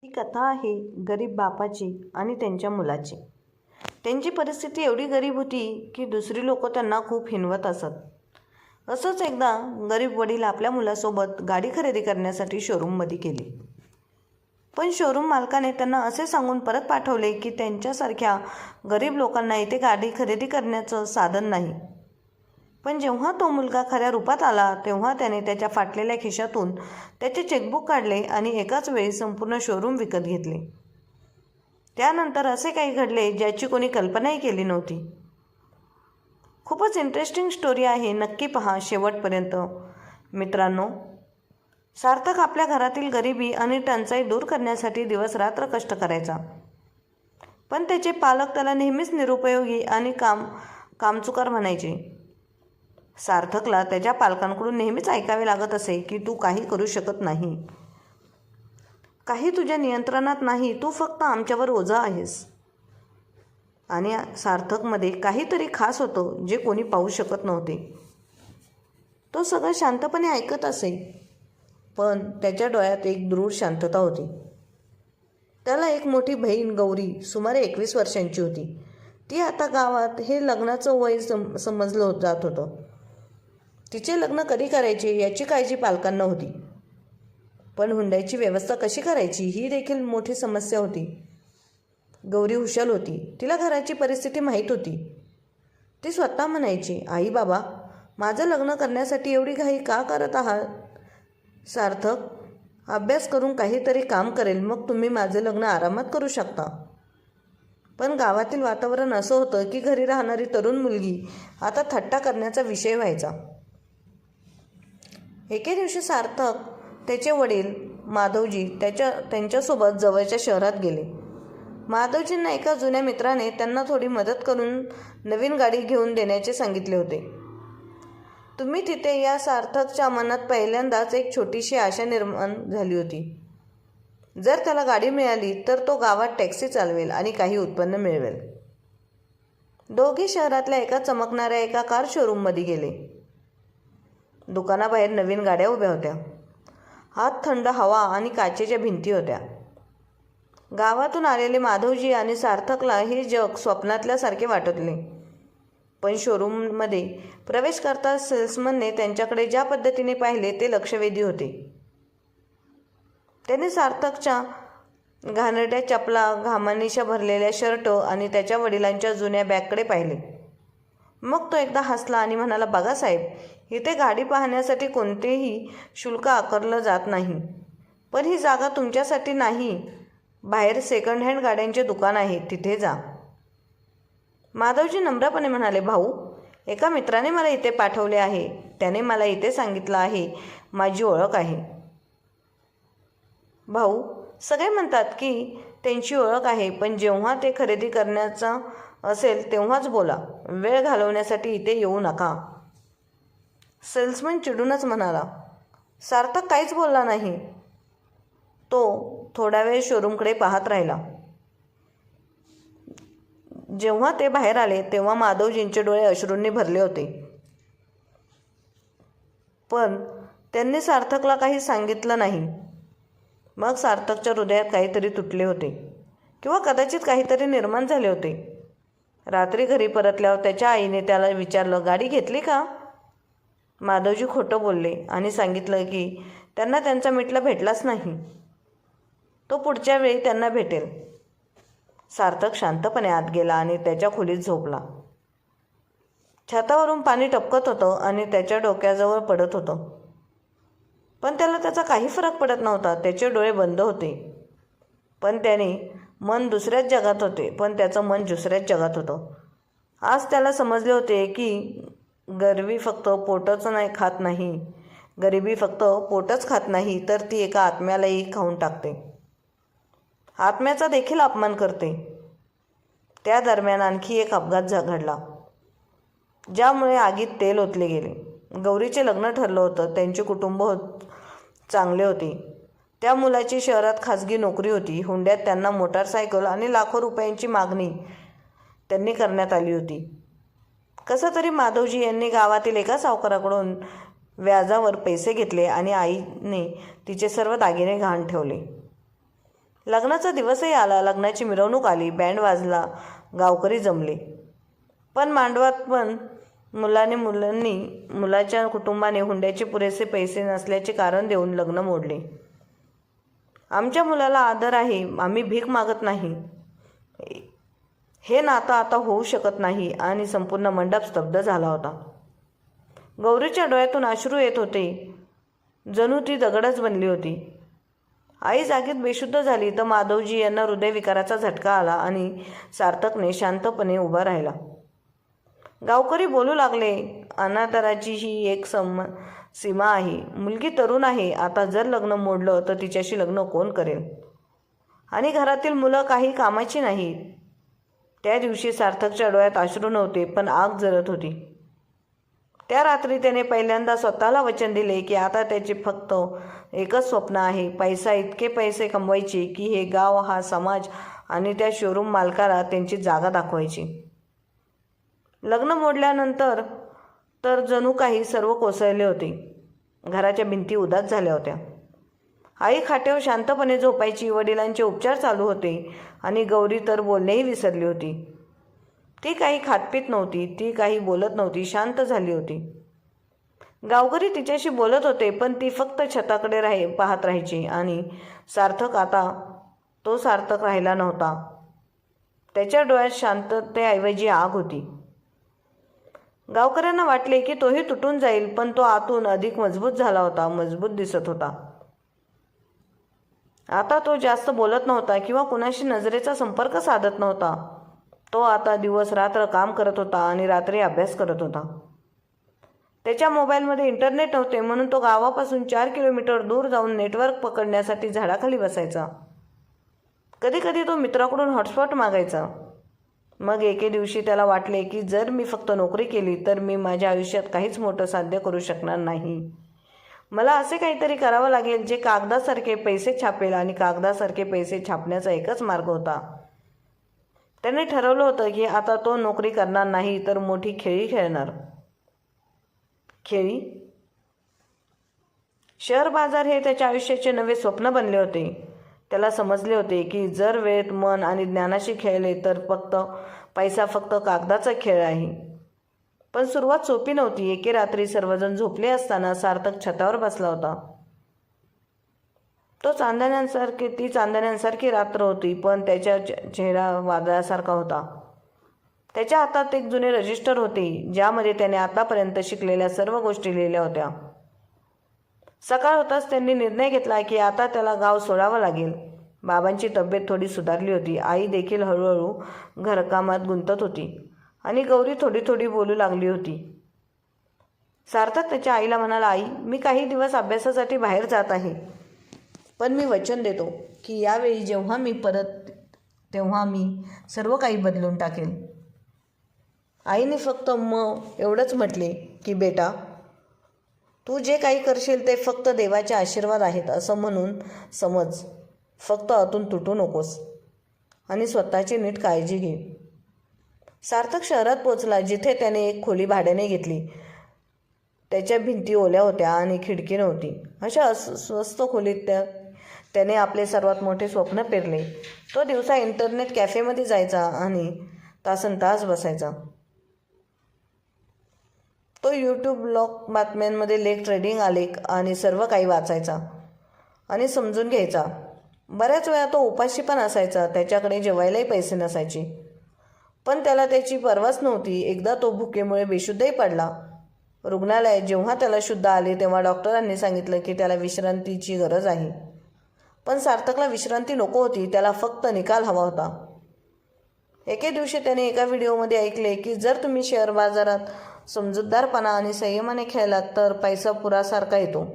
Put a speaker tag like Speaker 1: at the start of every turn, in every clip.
Speaker 1: ही कथा आहे गरीब बापाची आणि त्यांच्या मुलाची. त्यांची परिस्थिती एवढी गरीब होती की दुसरी लोक त्यांना खूप हिणवत असत. असंच एकदा गरीब वडील आपल्या मुलासोबत गाडी खरेदी करण्यासाठी शोरूममध्ये गेले. पण शोरूम मालकाने त्यांना असे सांगून परत पाठवले की त्यांच्यासारख्या गरीब लोकांना इथे गाडी खरेदी करण्याचं साधन नाही. पण जेव्हा तो मुलगा खऱ्या रूपात आला तेव्हा त्याने त्याच्या फाटलेल्या खिशातून त्याचे चेकबुक काढले आणि एकाच वेळी संपूर्ण शोरूम विकत घेतले. त्यानंतर असे काही घडले ज्याची कोणी कल्पनाही केली नव्हती. खूपच इंटरेस्टिंग स्टोरी आहे, नक्की पहा शेवटपर्यंत. मित्रांनो, सार्थक आपल्या घरातील गरिबी आणि टंचाई दूर करण्यासाठी दिवसरात्र कष्ट करायचा. पण त्याचे पालक त्याला नेहमीच निरुपयोगी आणि कामचुकार म्हणायचे. सार्थकला त्याच्या पालकांकडून नेहमीच ऐकावे लागत असे की तू काही करू शकत नाही, काही तुझ्या नियंत्रणात नाही, तू फक्त आमच्यावर ओझा आहेस. आणि सार्थकमध्ये काहीतरी खास होतं जे कोणी पाहू शकत नव्हते. तो सगळं शांतपणे ऐकत असे, पण त्याच्या डोळ्यात एक दृढ शांतता होती. त्याला एक मोठी बहीण गौरी सुमारे 21 वर्षांची होती. ती आता गावात हे लग्नाचं वय समजलं जात होतं. तिचे लग्न कधी करायचे याची काळजी पालकांना होती. पण हुंड्याची व्यवस्था कशी करायची ही देखील मोठी समस्या होती. गौरी हुशार होती, तिला घराची परिस्थिती माहीत होती. ती स्वतः म्हणायची, आई बाबा, माझं लग्न करण्यासाठी एवढी घाई का करत आहात? सार्थक अभ्यास करून काहीतरी काम करेल, मग तुम्ही माझं लग्न आरामात करू शकता. पण गावातील वातावरण असं होतं की घरी राहणारी तरुण मुलगी आता थट्टा करण्याचा विषय व्हायचा. एके दिवशी सार्थक त्याचे वडील माधवजी त्यांच्यासोबत जवळच्या शहरात गेले. माधवजींना एका जुन्या मित्राने त्यांना थोडी मदत करून नवीन गाडी घेऊन देण्याचे सांगितले होते. तुम्ही तिथे या सार्थकच्या मनात पहिल्यांदाच एक छोटीशी आशा निर्माण झाली होती. जर त्याला गाडी मिळाली तर तो गावात टॅक्सी चालवेल आणि काही उत्पन्न मिळवेल. दोघे शहरातल्या एका चमकणाऱ्या एका कार शोरूममध्ये गेले. दुकानाबाहेर नवीन गाड्या उभ्या होत्या. आत थंड हवा आणि काचेच्या भिंती होत्या. गावातून आलेले माधवजी आणि सार्थकला हे जग स्वप्नातल्यासारखे वाटले. पण शोरूममध्ये प्रवेश करता सेल्समनने त्यांच्याकडे ज्या पद्धतीने पाहिले ते लक्षवेधी होते. त्याने सार्थकच्या घाणेरड्या चपला, घामानिशा भरलेल्या शर्ट आणि त्याच्या वडिलांच्या जुन्या बॅगकडे पाहिले. मग तो एकदा हसला आणि म्हणाला, बघा साहेब, इथे गाडी पाहण्यासाठी कोणतेही शुल्क आकारलं जात नाही. पण ही जागा तुमच्यासाठी नाही. बाहेर सेकंड हँड गाड्यांचे दुकान आहे, तिथे जा. माधवजी नम्रपणे म्हणाले, भाऊ, एका मित्राने मला इथे पाठवले आहे. त्याने मला इथे सांगितलं आहे माझी ओळख आहे. भाऊ, सगळे म्हणतात की त्यांची ओळख आहे, पण जेव्हा ते खरेदी करण्याचं असेल तेव्हाच बोला. वेळ घालवण्यासाठी इथे येऊ नका. सेल्समन चिडूनच म्हणाला. सार्थक काहीच बोलला नाही. तो थोडा वेळ शोरूमकडे पाहत राहिला. जेव्हा ते बाहेर आले तेव्हा माधवजींचे डोळे अश्रूंनी भरले होते. पण त्यांनी सार्थकला काही सांगितलं नाही. मग सार्थकच्या हृदयात काहीतरी तुटले होते किंवा कदाचित काहीतरी निर्माण झाले होते. रात्री घरी परतल्यावर त्याच्या आईने त्याला विचारलं, गाडी घेतली का? माधवजी खोटं बोलले आणि सांगितलं की त्यांना त्यांचा मिटला भेटलाच नाही. तो पुढच्या वेळी त्यांना भेटेल. सार्थक शांतपणे आत गेला आणि त्याच्या खोलीत झोपला. छतावरून पाणी टपकत होतं आणि त्याच्या डोक्याजवळ पडत होतं. पण त्याला त्याचा काही फरक पडत नव्हता. त्याचे डोळे बंद होते, पण त्याने मन दुसऱ्याच जगात होते. पण त्याचं मन दुसऱ्याच जगात होतं. आज त्याला समजले होते की गरिबी फक्त पोटच खात नाही. गरिबी फक्त पोटच खात नाही तर ती एका आत्म्यालाही खाऊन टाकते, आत्म्याचा देखील अपमान करते. त्या दरम्यान आणखी एक अपघात घडला, ज्यामुळे आगीत तेल ओतले गेले. गौरीचे लग्न ठरलं होतं. त्यांचे कुटुंब चांगले होते. त्या मुलाची शहरात खाजगी नोकरी होती. हुंड्यात त्यांना मोटारसायकल आणि लाखो रुपयांची मागणी त्यांनी करण्यात आली होती. कसं तरी माधवजी यांनी गावातील एका सावकाराकडून व्याजावर पैसे घेतले आणि आईने तिचे सर्व दागिने गहाण ठेवले. लग्नाचा दिवसही आला. लग्नाची मिरवणूक आली, बँड वाजला, गावकरी जमले. पण मांडवात पण मुलाच्या कुटुंबाने हुंड्याचे पुरेसे पैसे नसल्याचे कारण देऊन लग्न मोडले. आमच्या मुलाला आदर आहे, आम्ही भीक मागत नाही, हे नातं आता होऊ शकत नाही. आणि संपूर्ण मंडप स्तब्ध झाला होता. गौरीच्या डोळ्यातून अश्रू येत होते, जणू ती दगडच बनली होती. आई जागीत बेशुद्ध झाली तर माधवजी यांना हृदयविकाराचा झटका आला आणि सार्थकने शांतपणे उभा राहिला. गावकरी बोलू लागले, अनादराची ही एक सीमा आहे. मुलगी तरुण आहे. आता जर लग्न मोडलं तर तिच्याशी लग्न कोण करेल? आणि घरातील मुलं काही कामाची नाहीत. त्या दिवशी सार्थकच्या डोळ्यात अश्रू नव्हते, पण आग जळत होती. त्या रात्री त्याने पहिल्यांदा स्वतःला वचन दिले की आता त्याचे फक्त एकच स्वप्न आहे, पैसा, इतके पैसे कमवायचे की हे गाव, हा समाज आणि त्या शोरूम मालकाला त्यांची जागा दाखवायची. लग्न मोडल्यानंतर तर जणू काही सर्व कोसळले होते. घराच्या भिंती उदास झाल्या होत्या. आई खाट्यावर शांतपणे झोपायची. वडिलांचे उपचार चालू होते आणि गौरी तर बोलणेही विसरली होती. ती काही खातपीत नव्हती, ती काही बोलत नव्हती, शांत झाली होती. गावकरी तिच्याशी बोलत होते, पण ती फक्त छताकडे पाहत राहायची. आणि सार्थक, आता तो सार्थक राहिला नव्हता. त्याच्या डोळ्यात शांततेऐवजी आग होती. गावकऱ्यांना वाटले की तोही तुटून जाईल, पण तो आतून अधिक मजबूत झाला होता, मजबूत दिसत होता. आता तो जास्त बोलत नव्हता किंवा कुणाशी नजरेचा संपर्क साधत नव्हता. तो आता दिवस रात्र काम करत होता आणि रात्री अभ्यास करत होता. त्याच्या मोबाईलमध्ये इंटरनेट नव्हते, म्हणून तो गावापासून 4 किलोमीटर दूर जाऊन नेटवर्क पकडण्यासाठी झाडाखाली बसायचा. कधीकधी तो मित्राकडून हॉटस्पॉट मागायचा. मग एके दिवशी त्याला वाटले की जर मी फक्त नोकरी केली तर मी माझ्या आयुष्यात काहीच मोठं साध्य करू शकणार नाही. मला असे काहीतरी करावं लागेल जे कागदासारखे पैसे छापेल. आणि कागदासारखे पैसे छापण्याचा एकच मार्ग होता. त्याने ठरवलं होतं की आता तो नोकरी करणार नाही, तर मोठी खेळी खेळणार. खेळी? शेअर बाजार हे त्याच्या आयुष्याचे नवे स्वप्न बनले होते. त्याला समजले होते की जर वेळेत, मन आणि ज्ञानाशी खेळले तर पैसा फक्त कागदाचा खेळ आहे. पण सुरुवात सोपी नव्हती. एके रात्री सर्वजण झोपले असताना सार्थक छतावर बसला होता. ती चांदण्यांसारखी रात्र होती, पण त्याचा चेहरा वादळासारखा होता. त्याच्या हातात एक जुने रजिस्टर होते, ज्यामध्ये त्याने आतापर्यंत शिकलेल्या सर्व गोष्टी लिहिल्या होत्या. सकाळ होताच त्यांनी निर्णय घेतला की आता त्याला गाव सोडावं लागेल. बाबांची तब्येत थोडी सुधारली होती. आई देखील हळूहळू घरकामात गुंतत होती आणि गौरी थोडी थोडी बोलू लागली होती. सार्थक त्याच्या आईला म्हणाला, आई, मी काही दिवस अभ्यासासाठी बाहेर जात आहे, पण मी वचन देतो की यावेळी जेव्हा मी परत तेव्हा मी सर्व काही बदलून टाकेल. आईने फक्त एवढंच म्हटले की बेटा, तू जे काही करशील ते फक्त देवाचे आशीर्वाद आहेत असं म्हणून समज. फक्त आतून तुटू नकोस आणि स्वतःची नीट काळजी घे. सार्थक शहरात पोचला, जिथे त्याने एक खोली भाड्याने घेतली. त्याच्या भिंती ओल्या होत्या आणि खिडकी नव्हती. अशा स्वस्त खोलीत त्याने आपले सर्वात मोठे स्वप्न पेरले. तो दिवसा इंटरनेट कॅफेमध्ये जायचा आणि तासनतास बसायचा. तो यूट्यूब ब्लॉग, बातम्यांमध्ये लेख, ट्रेडिंग आलेख आणि सर्व काही वाचायचा आणि समजून घ्यायचा. बऱ्याच वेळा तो उपाशी पण असायचा. त्याच्याकडे जेवायलाही पैसे नसायचे, पण त्याला त्याची पर्वाच नव्हती. एकदा तो भुकेमुळे बेशुद्धही पडला. रुग्णालयात जेव्हा त्याला शुद्ध आले तेव्हा डॉक्टरांनी सांगितलं की त्याला विश्रांतीची गरज आहे. पण सार्थकला विश्रांती नको होती, त्याला फक्त निकाल हवा होता. एके दिवशी त्याने एका व्हिडिओमध्ये ऐकले की जर तुम्ही शेअर बाजारात समजूतदारपणा आणि संयमाने खेळलात तर पैसा पुरासारखा येतो,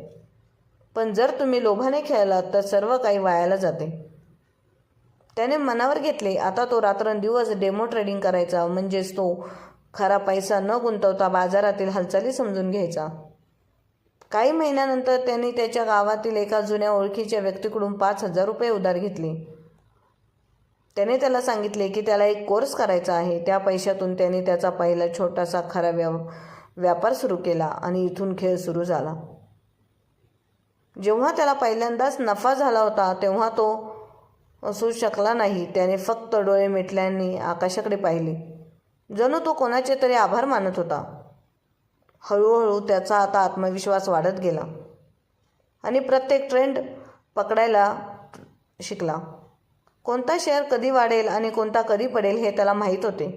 Speaker 1: पण जर तुम्ही लोभाने खेळलात तर सर्व काही वायाला जाते. त्याने मनावर घेतले. आता तो रात्रंदिवस डेमो ट्रेडिंग करायचा, म्हणजेच तो खरा पैसा न गुंतवता बाजारातील हालचाली समजून घ्यायचा. काही महिन्यानंतर त्यांनी त्याच्या गावातील एका जुन्या ओळखीच्या व्यक्तीकडून 5,000 रुपये उधार घेतले. त्याने त्याला सांगितले की त्याला एक कोर्स करायचा आहे. त्या पैशातून त्याने त्याचा पहिला छोटासा खरा व्यापार सुरू केला आणि इथून खेळ सुरू झाला. जेव्हा त्याला पहिल्यांदाच नफा झाला होता तेव्हा तो असू शकला नाही. त्याने फक्त डोळे मिटल्याने आकाशाकडे पाहिले, जणू तो कोणाचे तरी आभार मानत होता. हळूहळू त्याचा आता आत्मविश्वास वाढत गेला आणि प्रत्येक ट्रेंड पकडायला शिकला. कोणता शेअर कधी वाढेल आणि कोणता कधी पडेल हे त्याला माहीत होते.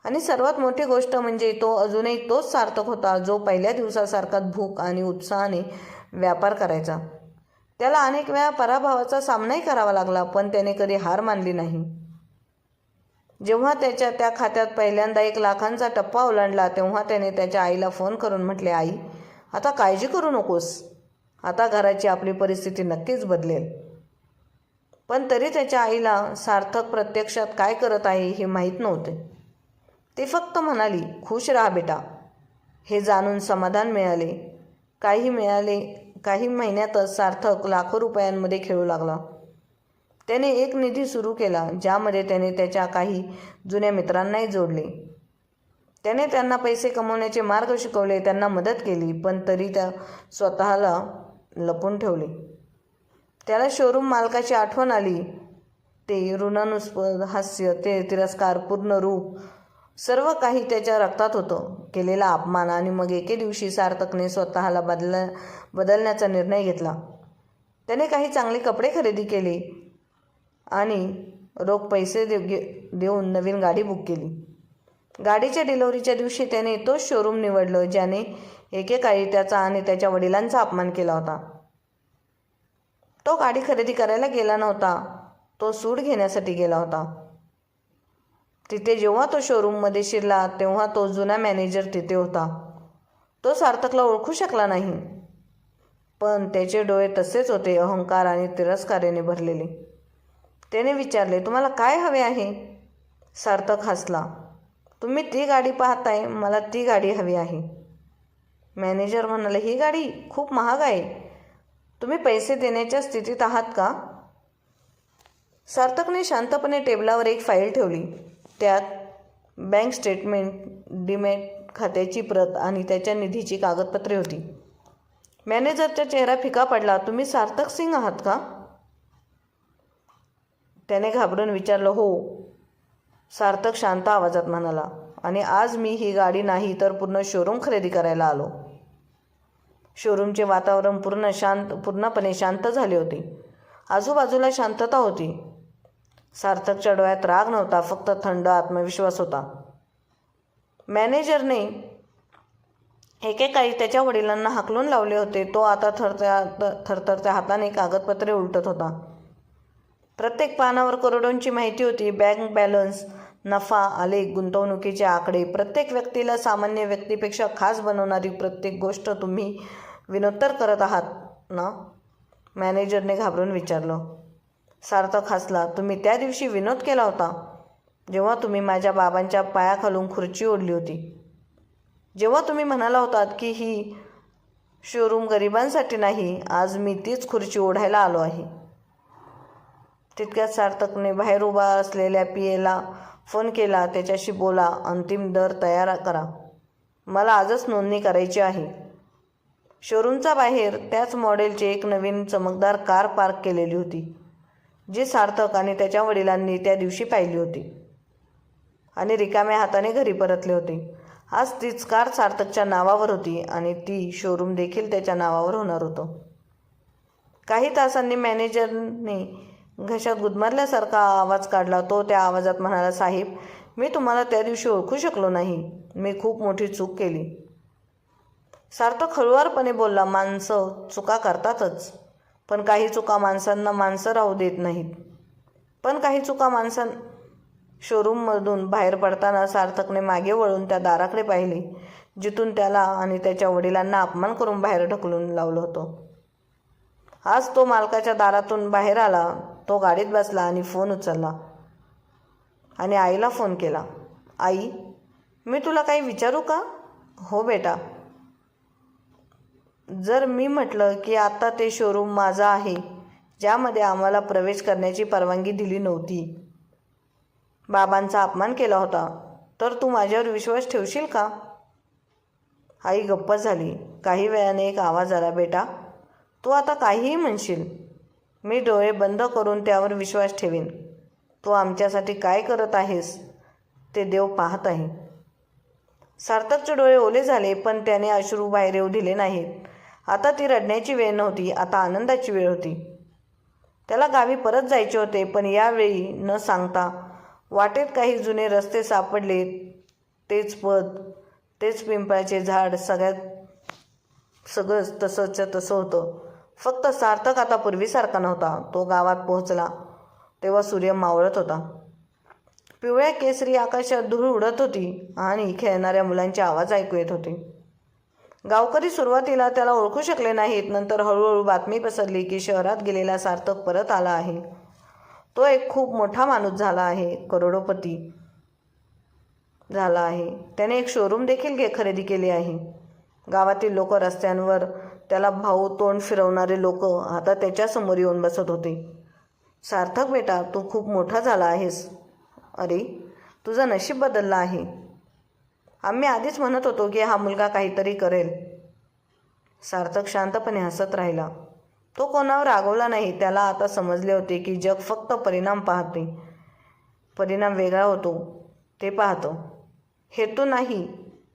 Speaker 1: आणि सर्वात मोठी गोष्ट म्हणजे तो अजूनही तोच सार्थक होता जो पहिल्या दिवसासारखाच भूक आणि उत्साहाने व्यापार करायचा. त्याला अनेक वेळा पराभवाचा सामनाही करावा लागला, पण त्याने कधी हार मानली नाही. जेव्हा त्याच्या त्या खात्यात पहिल्यांदा 1,00,000चा टप्पा ओलांडला तेव्हा त्याने त्याच्या आईला फोन करून म्हटले, आई, आता काळजी करू नकोस. आता घराची आपली परिस्थिती नक्कीच बदलेल. पण तरी त्याच्या आईला सार्थक प्रत्यक्षात काय करत आहे हे माहीत नव्हते. ती फक्त म्हणाली, खुश राहा बेटा. हे जाणून समाधान मिळाले. काही महिन्यातच सार्थक लाखो रुपयांमध्ये खेळू लागला. त्याने एक निधी सुरू केला ज्यामध्ये त्याने त्याच्या काही जुन्या मित्रांनाही जोडले. त्याने त्यांना पैसे कमवण्याचे मार्ग शिकवले, त्यांना मदत केली, पण तरी त्या स्वतःला लपून ठेवले. त्याला शोरूम मालकाची आठवण आली. ते ऋणानुस्पद हास्य, ते तिरस्कार, पूर्ण रूप, सर्व काही त्याच्या रक्तात होतं. केलेला अपमान. आणि मग एके दिवशी सार्थकने स्वतःला बदलण्याचा निर्णय घेतला. त्याने काही चांगले कपडे खरेदी केले आणि रोख पैसे देऊन नवीन गाडी बुक केली. गाडीच्या डिलिव्हरीच्या दिवशी त्याने तोच शोरूम निवडलं ज्याने एकेकाळी त्याचा आणि त्याच्या वडिलांचा अपमान केला होता. तो गाडी खरेदी करायला गेला नव्हता, तो सूट घेण्यासाठी गेला होता. तिथे जेव्हा तो शोरूममध्ये शिरला तेव्हा तो जुना मॅनेजर तिथे होता. तो सार्थकला ओळखू शकला नाही, पण त्याचे डोळे तसेच होते, अहंकार आणि तिरस्काराने भरलेले. त्याने विचारले, तुम्हाला काय हवे आहे? सार्थक हसला, तुम्ही ती गाडी पाहताय, मला ती गाडी हवी आहे. मॅनेजर म्हणाले, ही गाडी खूप महाग आहे, तुम्ही पैसे देण्याच्या स्थितीत आहात का? सार्थकने शांतपणे टेबलावर एक फाईल ठेवली. त्यात बँक स्टेटमेंट, डीमॅट खात्याची प्रत आणि त्याच्या निधीची कागदपत्रे होती. मॅनेजरचा चेहरा फिका पडला. तुम्ही सार्थक सिंग आहात का? त्याने घाबरून विचारलं. हो, सार्थक शांत आवाजात म्हणाला. आणि आज मी ही गाडी नाही तर पूर्ण शोरूम खरेदी करायला आलो. शोरूमचे वातावरण पूर्णपणे शांत झाले होते. आजूबाजूला शांतता होती. सार्थकच्या डोळ्यात राग नव्हता, फक्त थंड आत्मविश्वास होता. मॅनेजरने एकेकाळी त्याच्या वडिलांना हाकलून लावले होते. तो आता थरथरत्या हाताने कागदपत्रे उलटत होता. प्रत्येक पानावर करोडोंची माहिती होती. बँक बॅलन्स, नफा, आलेख, गुंतवणुकीचे आकडे. प्रत्येक व्यक्तीला सामान्य व्यक्तीपेक्षा खास बनवणारी प्रत्येक गोष्ट. तुम्ही विनोद तर करत आहात ना? मॅनेजरने घाबरून विचारलं. सार्थक हसला. तुम्ही त्या दिवशी विनोद केला होता जेव्हा तुम्ही माझ्या बाबांच्या पायाखालून खुर्ची ओढली होती. जेव्हा तुम्ही म्हणाला होतात की ही शोरूम गरिबांसाठी नाही. आज मी तीच खुर्ची ओढायला आलो आहे. तितक्यात सार्थकने बाहेर उभा असलेल्या पीएला फोन केला. त्याच्याशी बोला, अंतिम दर तयार करा, मला आजच नोंदणी करायची आहे. शोरूमचा बाहेर त्याच मॉडेलची एक नवीन चमकदार कार पार्क केलेली होती, जी सार्थक आणि त्याच्या वडिलांनी त्या दिवशी पाहिली होती आणि रिकाम्या हाताने घरी परतले होते. आज तीच कार सार्थकच्या नावावर होती आणि ती शोरूम देखील त्याच्या नावावर होणार होतं. काही तासांनी मॅनेजरने घशात गुदमरल्यासारखा आवाज काढला. तो त्या आवाजात म्हणाला, साहेब, मी तुम्हाला त्या दिवशी ओळखू शकलो नाही. मी खूप मोठी चूक केली. सार्थक हळुवारपणे बोलला, माणसं चुका करतातच, पण काही चुका माणसांना माणसं राहू देत नाहीत. पण काही चुका शोरूममधून बाहेर पडताना सार्थकने मागे वळून त्या दाराकडे पाहिले जिथून त्याला आणि त्याच्या वडिलांना अपमान करून बाहेर ढकलून लावलं होतं. आज तो मालकाच्या दारातून बाहेर आला. तो गाडीत बसला आणि फोन उचलला आणि आईला फोन केला. आई, मी तुला काही विचारू का? हो बेटा. जर मी म्हटलं की आता ते शोरूम माझं आहे ज्यामध्ये आम्हाला प्रवेश करण्याची परवानगी दिली नव्हती, बाबांचा अपमान केला होता, तर तू माझ्यावर विश्वास ठेवशील का? आई गप्प झाली. काही वेळाने एक आवाज आला, बेटा, तू आता काहीही म्हणशील मी डोळे बंद करून त्यावर विश्वास ठेवेन. तू आमच्यासाठी काय करत आहेस ते देव पाहत आहे. सार्थकचे डोळे ओले झाले, पण त्याने अश्रू बाहेर येऊ दिले नाहीत. आता ती रडण्याची वेळ नव्हती, आता आनंदाची वेळ होती. त्याला गावी परत जायचे होते, पण यावेळी न सांगता वाटेत काही जुने रस्ते सापडले. तेच पद, तेच पिंपळाचे झाड, सगळंच तसंच्या तसं होतं. फक्त सार्थक आता पूर्वीसारखा नव्हता. तो गावात पोहोचला तेव्हा सूर्य मावळत होता. पिवळ्या केसरी आकाशात धूळ उडत होती आणि खेळणाऱ्या मुलांचे आवाज ऐकू येत होते. गावकरी सुरुवातीला त्याला ओळखू शकले नाहीत. नंतर हळूहळू बातमी पसरली की शहरात गेलेला सार्थक परत आला आहे. तो एक खूप मोठा माणूस झाला आहे, करोडोपती झाला आहे. त्याने एक शोरूम देखील खरेदी केली आहे. गावातील लोक, रस्त्यांवर त्याला भाऊ तोंड फिरवणारे लोक आता त्याच्यासमोर येऊन बसत होते. सार्थक बेटा, तू खूप मोठा झाला आहेस. अरे, तुझं नशीब बदललं आहे. आम्ही आधीच म्हणत होतो की हा मुलगा काहीतरी करेल. सार्थक शांतपणे हसत राहिला. तो कोणावर रागवला नाही. त्याला आता समजले होते की जग फक्त परिणाम पाहते. परिणाम वेगळा होतो ते पाहतो, हेतू नाही.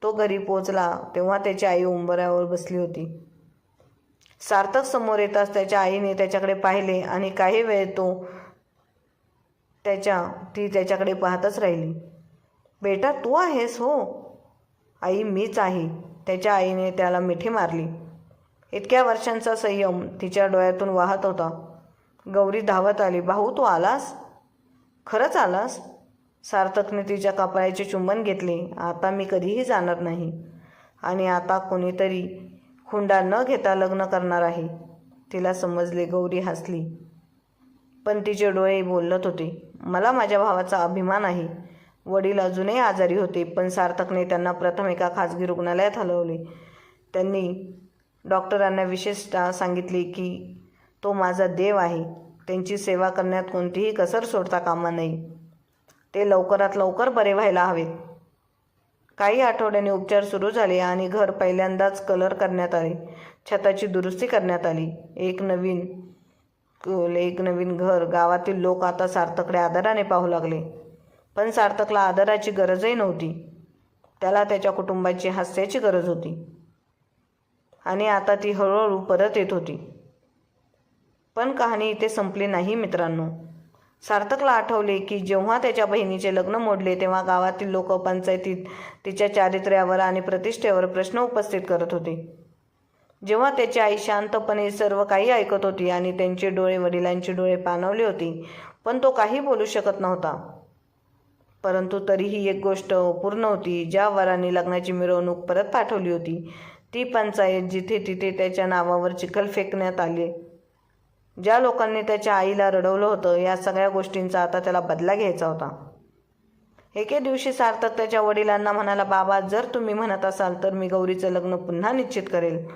Speaker 1: तो घरी पोचला तेव्हा त्याची आई उंबऱ्यावर बसली होती. सार्थक समोर येताच त्याच्या आईने त्याच्याकडे पाहिले आणि काही वेळ ती त्याच्याकडे पाहतच राहिली. बेटा, तू आहेस? हो आई, मीच आहे. त्याच्या आईने त्याला मिठी मारली. इतक्या वर्षांचा संयम तिच्या डोळ्यातून वाहत होता. गौरी धावत आली. भाऊ, तू आलास? खरंच आलास? सार्थकने तिच्या कपाळाचे चुंबन घेतले. आता मी कधीही जाणार नाही आणि आता कोणीतरी हुंडा न घेता लग्न करणार आहे. तिला समजले. गौरी हसली, पण तिचे डोळे बोलत होते. मला माझ्या भावाचा अभिमान आहे. वडील अजूनही आजारी होते, पण सार्थकने त्यांना प्रथम एका खाजगी रुग्णालयात हलवले. त्यांनी डॉक्टरांना विशेषतः सांगितले की तो माझा देव आहे. त्यांची सेवा करण्यात कोणतीही कसर सोडता कामा नये. ते लवकरात लवकर बरे व्हायला हवेत. काही आठवड्यांनी उपचार सुरू झाले आणि घर पहिल्यांदाच कलर करण्यात आले. छताची दुरुस्ती करण्यात आली. एक नवीन घर. गावातील लोक आता सार्थककडे आदराने पाहू लागले. पण सार्थकला आदराची गरजही नव्हती. त्याला त्याच्या कुटुंबाची हास्याची गरज होती आणि आता ती हळूहळू परत येत होती. पण कहाणी इथे संपली नाही मित्रांनो. सार्थकला आठवले की जेव्हा त्याच्या बहिणीचे लग्न मोडले तेव्हा गावातील लोक पंचायतीत तिच्या चारित्र्यावर आणि प्रतिष्ठेवर प्रश्न उपस्थित करत होते. जेव्हा त्याची आई शांतपणे सर्व काही ऐकत होती आणि त्यांचे डोळे वडिलांचे डोळे पाणावले होते, पण तो काही बोलू शकत नव्हता. परंतु तरीही एक गोष्ट अपूर्ण होती. ज्या वराने लग्नाची मिरवणूक परत पाठवली होती, ती पंचायत, जिथे तिथे त्याच्या नावावर चिखल फेकण्यात आले, ज्या लोकांनी त्याच्या आईला रडवलं होतं, या सगळ्या गोष्टींचा आता त्याला बदला घ्यायचा होता. एके दिवशी सार्थक त्याच्या वडिलांना म्हणाला, बाबा, जर तुम्ही म्हणत असाल तर मी गौरीचं लग्न पुन्हा निश्चित करेल,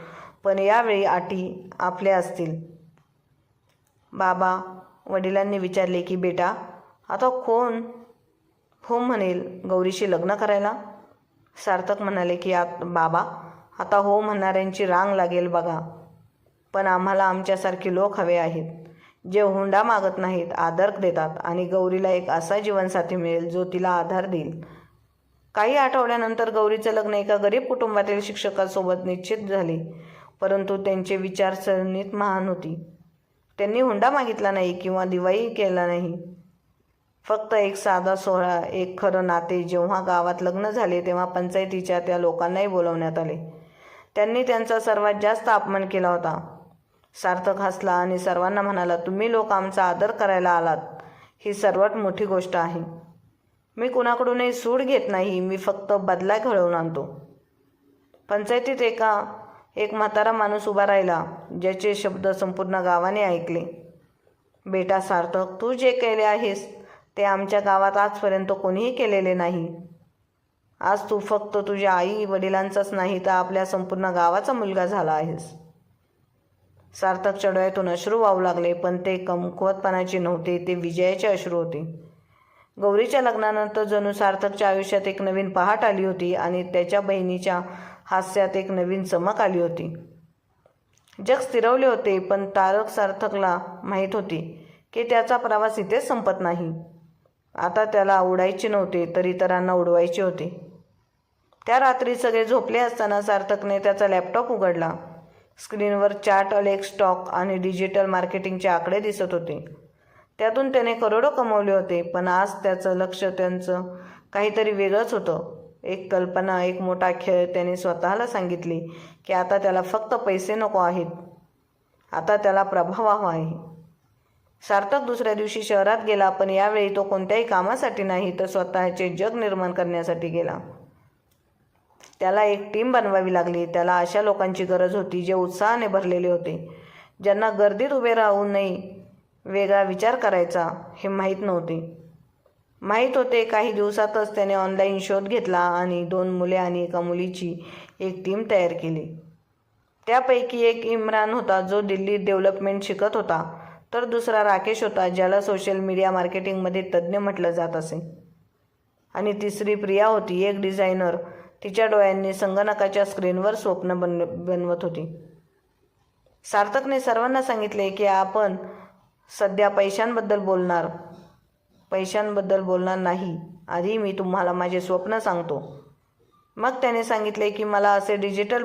Speaker 1: पण यावेळी अटी आपल्या असतील. बाबा, वडिलांनी विचारले की बेटा, आता कोण हो म्हणेल गौरीशी लग्न करायला? सार्थक म्हणाले की बाबा, आता हो म्हणणाऱ्यांची रांग लागेल बघा. पण आम्हाला आमच्यासारखे लोक हवे आहेत, जे हुंडा मागत नाहीत, आदर देतात आणि गौरीला एक असा जीवनसाथी मिळेल जो तिला आधार देईल. काही आठवड्यानंतर गौरीचं लग्न एका गरीब कुटुंबातील शिक्षकासोबत निश्चित झाले. परंतु त्यांचे विचारसरणीत महान होती. त्यांनी हुंडा मागितला नाही किंवा दिवाळी केला नाही. फक्त एक साधा सोहळा, एक खरं नाते. जेव्हा गावात लग्न झाले तेव्हा पंचायतीच्या त्या लोकांनाही बोलवण्यात आले. त्यांनी त्यांचा सर्वात जास्त अपमान केला होता. सार्थक हसला आणि सर्वांना म्हणाला, तुम्ही लोक आमचा आदर करायला आलात, ही सर्वात मोठी गोष्ट आहे. मी कुणाकडूनही सूड घेत नाही, मी फक्त बदला घडवून आणतो. पंचायतीत एक म्हातारा माणूस उभा राहिला, ज्याचे शब्द संपूर्ण गावाने ऐकले. बेटा सार्थक, तू जे केले आहेस ते आमच्या गावात आजपर्यंत कोणीही केलेले नाही. आज तू फक्त तुझ्या आई वडिलांचाच नाही तर आपल्या संपूर्ण गावाचा मुलगा झाला आहेस. सार्थकच्या डोळ्यातून अश्रू वाहू लागले, पण ते कमकुवतपणाचे नव्हते, ते विजयाचे अश्रू होते. गौरीच्या लग्नानंतर जणू सार्थकच्या आयुष्यात एक नवीन पहाट आली होती आणि त्याच्या बहिणीच्या हास्यात एक नवीन चमक आली होती. जग स्थिरवले होते, पण सार्थकला माहीत होती की त्याचा प्रवास इथेच संपत नाही. आता त्याला उडायचे नव्हते तर इतरांना उडवायचे होते. त्या रात्री सगळे झोपले असताना सार्थकने त्याचा लॅपटॉप उघडला. स्क्रीनवर चार्ट, अलेक्स स्टॉक आणि डिजिटल मार्केटिंगचे आकडे दिसत होते. त्यातून त्याने करोडो कमवले होते. पण आज त्याचं लक्ष त्यांचं काहीतरी वेगळंच होतं. एक कल्पना, एक मोठा खेळ. त्याने स्वतःला सांगितले की आता त्याला फक्त पैसे नको आहेत, आता त्याला प्रभाव हवा आहे. सार्थक दुसऱ्या दिवशी शहरात गेला, पण यावेळी तो कोणत्याही कामासाठी नाही तर स्वतःचे जग निर्माण करण्यासाठी गेला. त्याला एक टीम बनवावी लागली. त्याला अशा लोकांची गरज होती जे उत्साहाने भरलेले होते, ज्यांना गर्दीत उभे राहूनही वेगळा विचार करायचा हे माहीत होते. काही दिवसातच त्याने ऑनलाईन शोध घेतला आणि 2 मुले आणि एका मुलीची एक टीम तयार केली. त्यापैकी एक इम्रान होता जो दिल्लीत डेव्हलपमेंट शिकत होता, तर दुसरा राकेश होता ज्याला सोशल मीडिया मार्केटिंगमध्ये तज्ज्ञ म्हटलं जात असे. आणि तिसरी प्रिया होती, एक डिझायनर. तिच्या डोळ्यांनी संगणकाच्या स्क्रीनवर स्वप्न बनवत होती. सार्थकने सर्वांना सांगितले की आपण सध्या पैशांबद्दल बोलणार नाही. आधी मी तुम्हाला माझे स्वप्न सांगतो. मग त्याने सांगितले की मला असे डिजिटल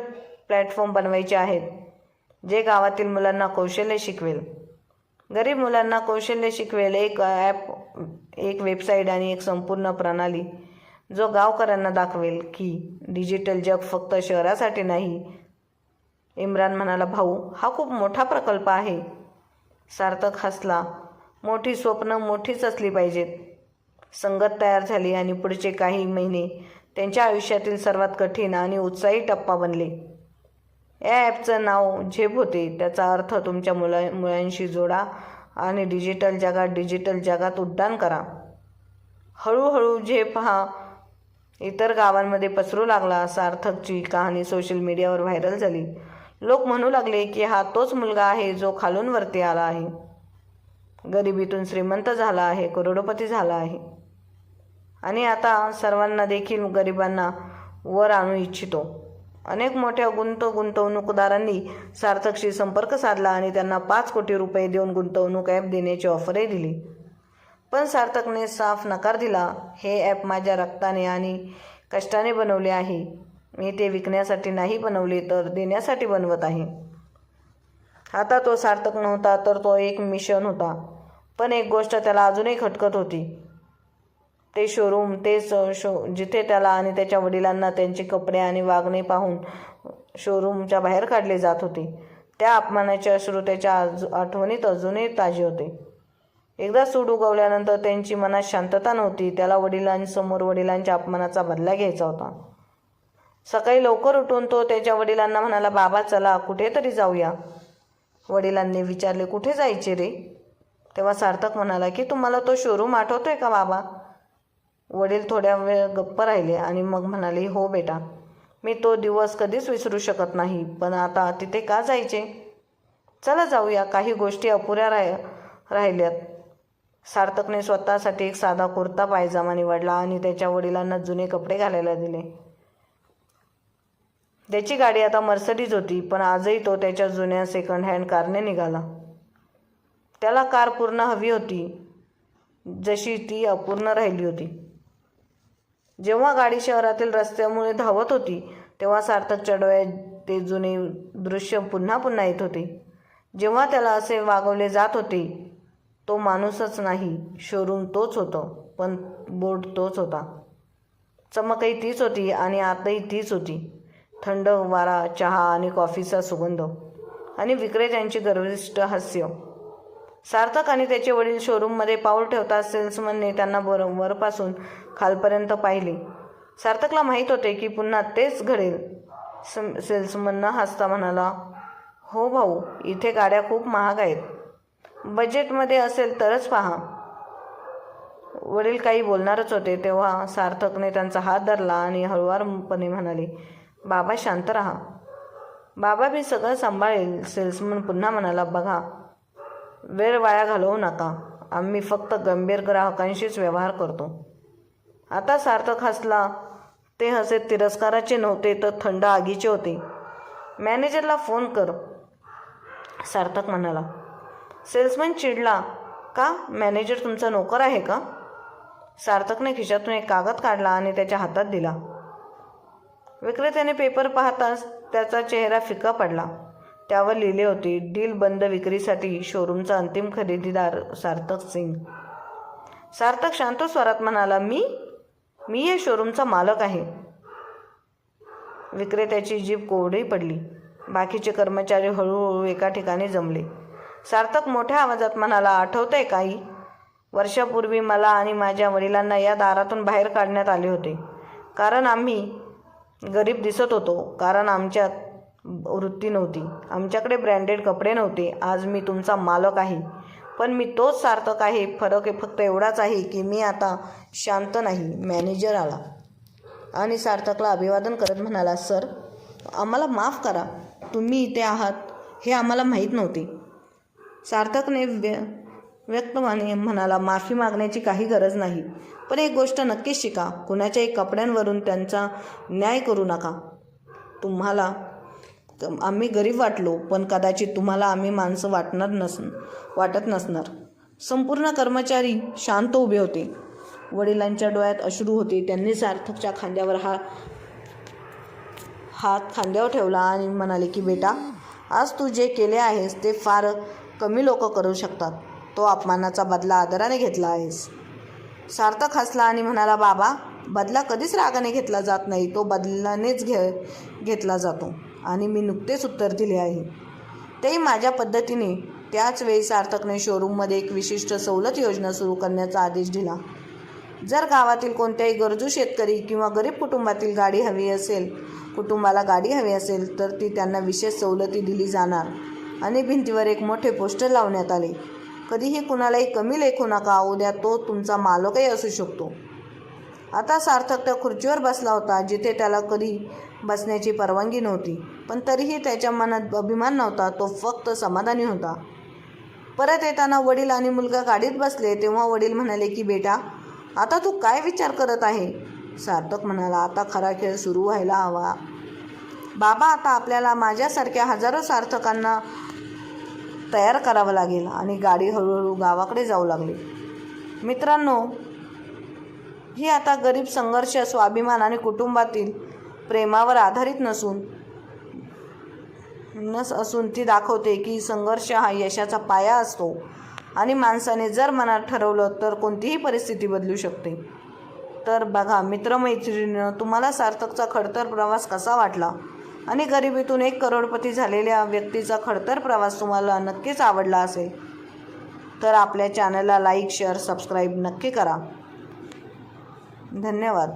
Speaker 1: प्लॅटफॉर्म बनवायचे आहेत जे गावातील मुलांना कौशल्य शिकवेल, गरीब मुलांना कौशल्य शिकवेल. एक ॲप, एक वेबसाईट आणि एक संपूर्ण प्रणाली जो गावकऱ्यांना दाखवेल की डिजिटल जग फक्त शहरासाठी नाही. इम्रान म्हणाला, भाऊ, हा खूप मोठा प्रकल्प आहे. सार्थक हसला. मोठी स्वप्न मोठीच असली पाहिजेत. संगत तयार झाली आणि पुढचे काही महिने त्यांच्या आयुष्यातील सर्वात कठीण आणि उत्साही टप्पा बनले. या ॲपचं नाव झेप होते. त्याचा अर्थ तुमच्या मुलांशी जोडा आणि डिजिटल जगात उड्डाण करा. हळूहळू झेप हा इतर गावांमध्ये पसरू लागला. सार्थकची कहाणी सोशल मीडियावर व्हायरल झाली. लोक म्हणू लागले की हा तोच मुलगा आहे जो खालून वरती आला आहे, गरिबीतून श्रीमंत झाला आहे, करोडपती झाला आहे आणि आता सर्वांना देखील गरिबांना वर आणू इच्छितो. अनेक मोठ्या गुंतवणूकदारांनी सार्थकशी संपर्क साधला आणि त्यांना 5 कोटी रुपये देऊन गुंतवणूक ॲप देण्याची ऑफरही दिली. पण सार्थकने साफ नकार दिला. हे ॲप माझ्या रक्ताने आणि कष्टाने बनवले आहे. मी ते विकण्यासाठी नाही बनवले, तर देण्यासाठी बनवत आहे. आता तो सार्थक नव्हता, तर तो एक मिशन होता. पण एक गोष्ट त्याला अजूनही खटकत होती. ते शोरूम, जिथे त्याला आणि त्याच्या वडिलांना त्यांचे कपडे आणि वागणे पाहून शोरूमच्या बाहेर काढले जात होते. त्या अपमानाचे अश्रू त्याच्या आठवणीत अजूनही ताजे होते. एकदा सूड उगवल्यानंतर त्यांची मनात शांतता नव्हती. त्याला वडिलांसमोर वडिलांच्या अपमानाचा बदला घ्यायचा होता. सकाळी लवकर उठून तो त्याच्या वडिलांना म्हणाला, बाबा चला कुठेतरी जाऊया. वडिलांनी विचारले, कुठे जायचे रे? तेव्हा सार्थक म्हणाला की तुम्हाला तो शोरूम आठवतोय का बाबा? वडील थोड्या वेळ गप्प राहिले आणि मग म्हणाले, हो बेटा, मी तो दिवस कधीच विसरू शकत नाही. पण आता तिथे का जायचे? चला जाऊया, काही गोष्टी अपुऱ्या राहिल्यात. सार्थकने स्वतःसाठी एक साधा कुर्ता पायजामा निवडला आणि त्याच्या वडिलांना जुने कपडे घालायला दिले. त्याची गाडी आता मर्सिडीज होती, पण आजही तो त्याच्या जुन्या सेकंड हँड कारने निघाला. त्याला कार पूर्ण हवी होती, जशी ती अपूर्ण राहिली होती. जेव्हा गाडी शहरातील रस्त्यामुळे धावत होती तेव्हा सार्थकच्या डोळ्यात ते जुने दृश्य पुन्हा पुन्हा येत होते. जेव्हा त्याला असे वागवले जात होते. तो माणूसच नाही, शोरूम तोच होतं, पण बोर्ड तोच होता. चमकही तीच होती आणि आतही तीच होती. थंड वारा, चहा आणि कॉफीचा सुगंध आणि विक्रेत्यांचे गर्विष्ठ हास्य. सार्थक आणि त्याचे वडील शोरूममध्ये पाऊल ठेवताच सेल्समनने त्यांना वरपासून खालपर्यंत पाहिले. सार्थकला माहीत होते की पुन्हा तेच घडेल. सेल्समन हसता म्हणाला, हो भाऊ, इथे गाड्या खूप महाग आहेत. बजेटमध्ये असेल तरच पहा. वडील काही बोलणारच होते तेव्हा सार्थकने त्यांचा हात धरला आणि हळुवारपणे म्हणाले, बाबा शांत राहा. बाबा मी सगळं सांभाळेल. सेल्समन पुन्हा म्हणाला, बघा, वेळ वाया घालवू नका. आम्ही फक्त गंभीर ग्राहकांशीच व्यवहार करतो. आता सार्थक हसला. ते हसे तिरस्काराचे नव्हते तर थंड आगीचे होते. मॅनेजरला फोन कर. सार्थक म्हणाला. सेल्समन चिडला. का? मॅनेजर तुमचा नोकर आहे का? सार्थकने खिशातून एक कागद काढला आणि त्याच्या हातात दिला. विक्रेत्याने पेपर पाहताच त्याचा चेहरा फिका पडला. त्यावर लिहिले होते, डील बंद, विक्रीसाठी शोरूमचा अंतिम खरेदीदार सार्थक सिंग. सार्थक शांत स्वरात म्हणाला, मी या शोरूमचा मालक आहे. विक्रेत्याची जीभ कोरडी पडली. बाकीचे कर्मचारी हळूहळू एका ठिकाणी जमले. सार्थक मोठ्या आवाजात म्हणाला, आठवतंय काही? वर्षापूर्वी मला आणि माझ्या वडिलांना या दारातून बाहेर काढण्यात आले होते, कारण आम्ही गरीब दिसत होतो, कारण आमच्यात वृत्ती नव्हती, आमच्याकडे ब्रँडेड कपडे नव्हते. आज मी तुमचा मालक आहे, पण मी तोच सार्थक आहे. फरक फक्त एवढाच आहे की मी आता शांत नाही. मॅनेजर आला आणि सार्थकला अभिवादन करत म्हणाला, सर, आम्हाला माफ करा, तुम्ही इथे आहात हे आम्हाला माहीत नव्हते. सार्थकने व्यक्तपणे म्हणाला, माफी मागण्याची काही गरज नाही, पण एक गोष्ट नक्कीच शिका, कुणाच्याही कपड्यांवरून त्यांचा न्याय करू नका. तुम्हाला आम्ही गरीब वाटलो, पण कदाचित तुम्हाला आम्ही माणसं वाटत नसणार. संपूर्ण कर्मचारी शांत उभे होते. वडिलांच्या डोळ्यात अश्रू होते. त्यांनी सार्थकच्या खांद्यावर हात खांद्यावर ठेवला आणि म्हणाले की बेटा, आज तू जे केले आहेस ते फार कमी लोक करू शकतात. तो अपमानाचा बदला आदराने घेतला आहेस. सार्थक हसला आणि म्हणाला, बाबा, बदला कधीच रागाने घेतला जात नाही, तो बदलानेच घेतला जातो. आणि मी नुकतेच उत्तर दिले आहे, तेही माझ्या पद्धतीने. त्याच वेळी सार्थकने शोरूममध्ये एक विशिष्ट सवलत योजना सुरू करण्याचा आदेश दिला. जर गावातील कोणत्याही गरजू शेतकरी किंवा गरीब कुटुंबाला गाडी हवी असेल तर ती त्यांना विशेष सवलती दिली जाणार. आणि भिंतीवर एक मोठे पोस्टर लावण्यात आले, कधीही कुणालाही कमी लेखू नका, उद्या तो तुमचा मालकही असू शकतो. आता सार्थक त्या खुर्चीवर बसला होता जिथे त्याला कधी बसण्याची परवानगी नव्हती, पण तरीही त्याच्या मनात अभिमान नव्हता, तो फक्त समाधानी होता. परत येताना वडील आणि मुलगा गाडीत बसले तेव्हा वडील म्हणाले की बेटा, आता तू काय विचार करत आहे? सार्थक म्हणाला, आता खरा खेळ सुरू व्हायला हवा. बाबा, आता आपल्याला माझ्यासारख्या हजारो सार्थकांना तयार करावं लागेल. आणि गाडी हळूहळू गावाकडे जाऊ लागली. मित्रांनो, ही आता गरीब संघर्ष स्वाभिमान आणि कुटुंबातील प्रेमावर आधारित असून ती दाखवते की संघर्ष हा यशाचा पाया असतो आणि माणसाने जर मनात ठरवलं तर कोणतीही परिस्थिती बदलू शकते. तर बघा मित्रमैत्रिणींनो, तुम्हाला सार्थकचा खडतर प्रवास कसा वाटला? आणि गरिबीतून 1 करोडपती झालेल्या व्यक्तीचा खडतर प्रवास तुम्हाला नक्कीच आवडला असेल तर आपल्या चॅनलला लाईक, शेअर, सबस्क्राईब नक्की करा. धन्यवाद.